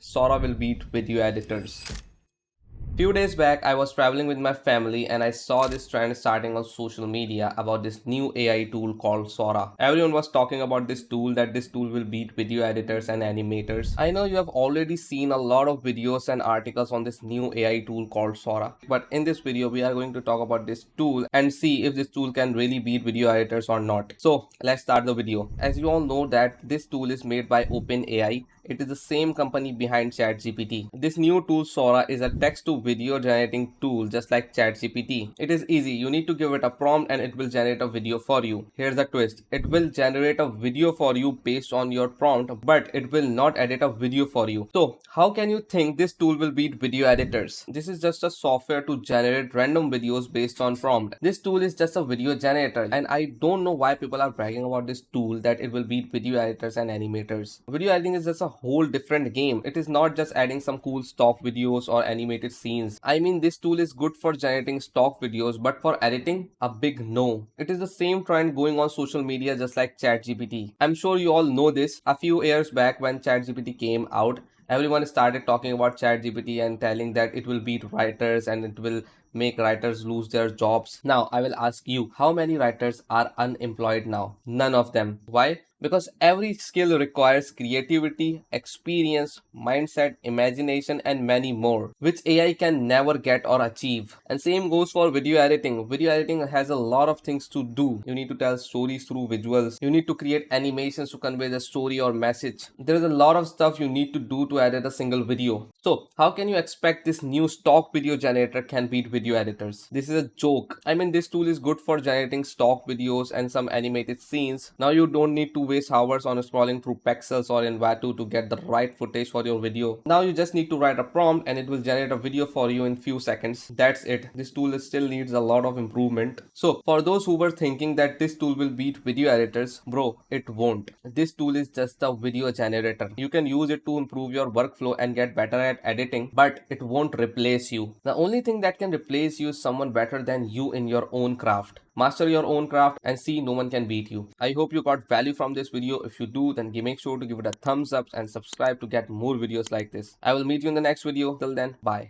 Sora will beat video editors. Few days back, I was traveling with my family and I saw this trend starting on social media about this new AI tool called Sora. Everyone was talking about this tool, that this tool will beat video editors and animators. I know you have already seen a lot of videos and articles on this new AI tool called Sora. But in this video, we are going to talk about this tool and see if this tool can really beat video editors or not. So let's start the video. As you all know that this tool is made by OpenAI. It is the same company behind ChatGPT. This new tool Sora is a text to video generating tool just like ChatGPT. It is easy. You need to give it a prompt and it will generate a video for you. Here's the twist. It will generate a video for you based on your prompt, but it will not edit a video for you. So how can you think this tool will beat video editors? This is just a software to generate random videos based on prompt. This tool is just a video generator and I don't know why people are bragging about this tool that it will beat video editors and animators. Video editing is just a whole different game. It is not just adding some cool stock videos or animated scenes. I mean, this tool is good for generating stock videos, but for editing, a big no. It is the same trend going on social media just like ChatGPT. I'm sure you all know this. A few years back when ChatGPT came out, everyone started talking about ChatGPT and telling that it will beat writers and it will make writers lose their jobs. Now, I will ask you, how many writers are unemployed now? None of them. Why? Because every skill requires creativity, experience, mindset, imagination, and many more, which AI can never get or achieve. And same goes for video editing. Video editing has a lot of things to do. You need to tell stories through visuals. You need to create animations to convey the story or message. There is a lot of stuff you need to do to edit a single video. So, how can you expect this new stock video generator can beat video editors? This is a joke. I mean, this tool is good for generating stock videos and some animated scenes. Now you don't need to waste hours on scrolling through Pexels or in Vatu to get the right footage for your video. Now you just need to write a prompt and it will generate a video for you in few seconds. That's it. This tool still needs a lot of improvement. So for those who were thinking that this tool will beat video editors, bro, it won't. This tool is just a video generator. You can use it to improve your workflow and get better at editing, but it won't replace you. The only thing that can replace you is someone better than you in your own craft. Master your own craft and see no one can beat you. I hope you got value from this video. If you do, then make sure to give it a thumbs up and subscribe to get more videos like this. I will meet you in the next video. Till then, bye.